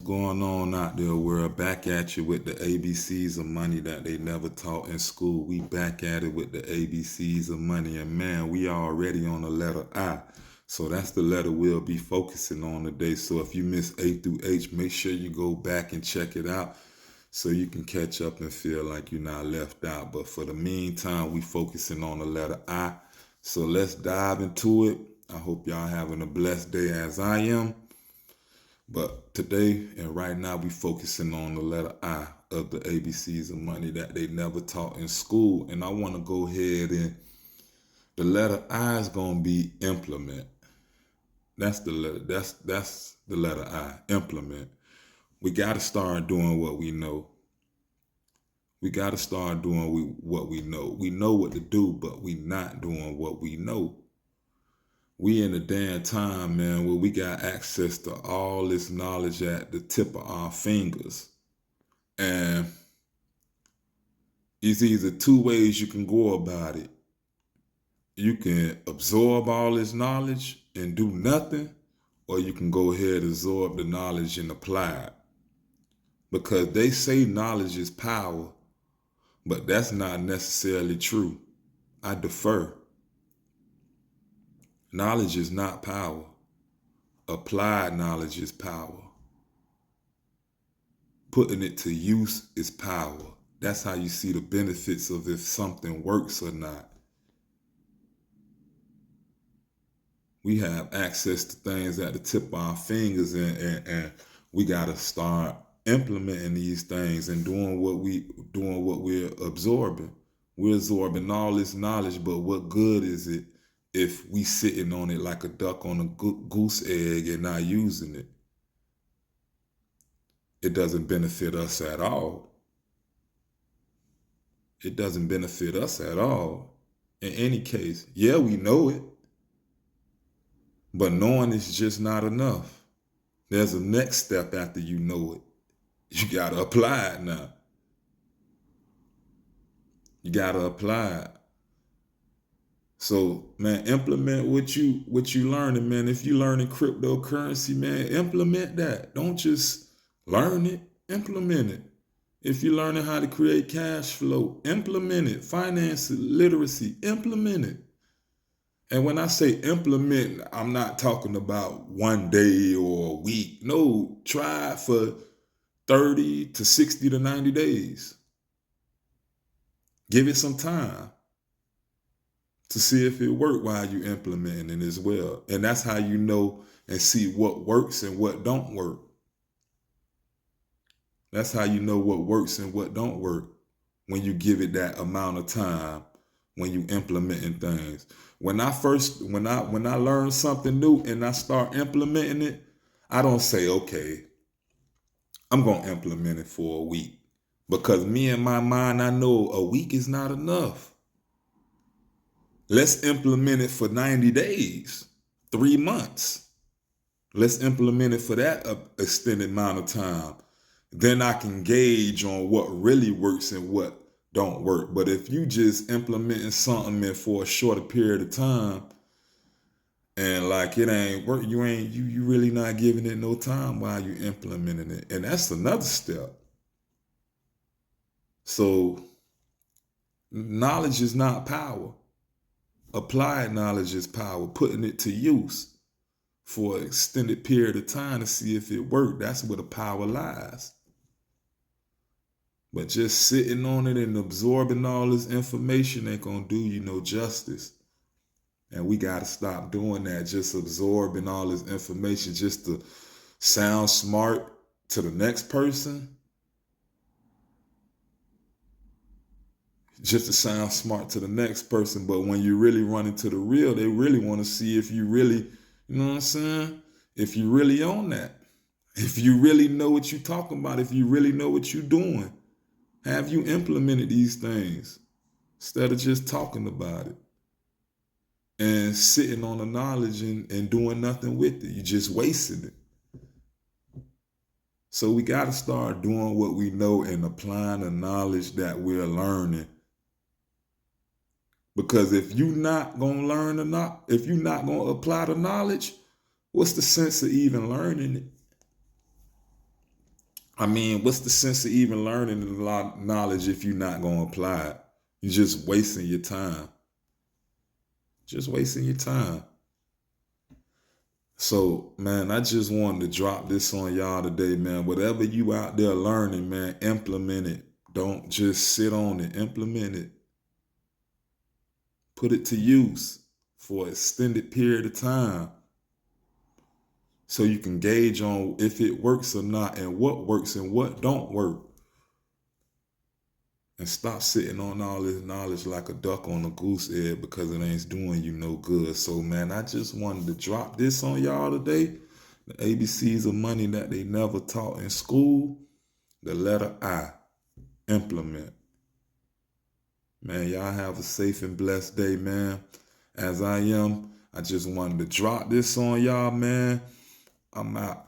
Going on out there, world? Back at you with the ABCs of money that they never taught in school. We back at it with the ABCs of money, and man, we are already on the letter I. So that's the letter we'll be focusing on today. So if you miss A through H, make sure you go back and check it out so you can catch up and feel like you're not left out. But for the meantime, we focusing on the letter I. So let's dive into it. I hope y'all having a blessed day as I am. But today and right now, we focusing on the letter I of the ABCs of money that they never taught in school. And I want to go ahead and the letter I is gonna be implement. That's the letter. That's the letter I. Implement. We got to start doing what we know. We got to start doing what we know. We know what to do, but we not doing what we know. We in a damn time, man, where we got access to all this knowledge at the tip of our fingers. And it's either two ways you can go about it. You can absorb all this knowledge and do nothing, or you can go ahead and absorb the knowledge and apply it. Because they say knowledge is power, but that's not necessarily true. I defer. Knowledge is not power. Applied knowledge is power. Putting it to use is power. That's how you see the benefits of if something works or not. We have access to things at the tip of our fingers, and we got to start implementing these things and doing what we're absorbing. We're absorbing all this knowledge, but what good is it if we sitting on it like a duck on a goose egg and not using it? It doesn't benefit us at all. It doesn't benefit us at all. In any case, yeah, we know it, but knowing is just not enough. There's a next step after you know it. You got to apply it now. You got to apply it. So, man, implement what you learning, man. If you learning cryptocurrency, man, implement that. Don't just learn it, implement it. If you're learning how to create cash flow, implement it. Finance literacy, implement it. And when I say implement, I'm not talking about one day or a week. No, try it for 30 to 60 to 90 days. Give it some time to see if it worked while you implementing it as well. And that's how you know and see what works and what don't work. That's how you know what works and what don't work when you give it that amount of time when you implementing things. When I learn something new and I start implementing it, I don't say, okay, I'm gonna implement it for a week. Because me in my mind, I know a week is not enough. Let's implement it for 90 days, 3 months. Let's implement it for that extended amount of time. Then I can gauge on what really works and what don't work. But if you just implementing something for a shorter period of time and like it ain't work, you really not giving it no time while you implementing it. And that's another step. So knowledge is not power. Applied knowledge is power. Putting it to use for an extended period of time to see if it worked. That's where the power lies. But just sitting on it and absorbing all this information ain't gonna do you no justice. And we gotta stop doing that, just absorbing all this information just to sound smart to the next person. Just to sound smart to the next person. But when you really run into the real, they really want to see if you really, you know what I'm saying? If you really own that. If you really know what you're talking about, if you really know what you're doing. Have you implemented these things instead of just talking about it and sitting on the knowledge and doing nothing with it? You're just wasting it. So we got to start doing what we know and applying the knowledge that we're learning. Because if you're not going to if you're not going to apply the knowledge, what's the sense of even learning it? I mean, what's the sense of even learning a lot of knowledge if you're not going to apply it? You're just wasting your time. Just wasting your time. So, man, I just wanted to drop this on y'all today, man. Whatever you out there learning, man, implement it. Don't just sit on it. Implement it. Put it to use for an extended period of time so you can gauge on if it works or not and what works and what don't work. And stop sitting on all this knowledge like a duck on a goose egg because it ain't doing you no good. So, man, I just wanted to drop this on y'all today. The ABCs of money that they never taught in school. The letter I, implement. Man, y'all have a safe and blessed day, man. As I am, I just wanted to drop this on y'all, man. I'm out.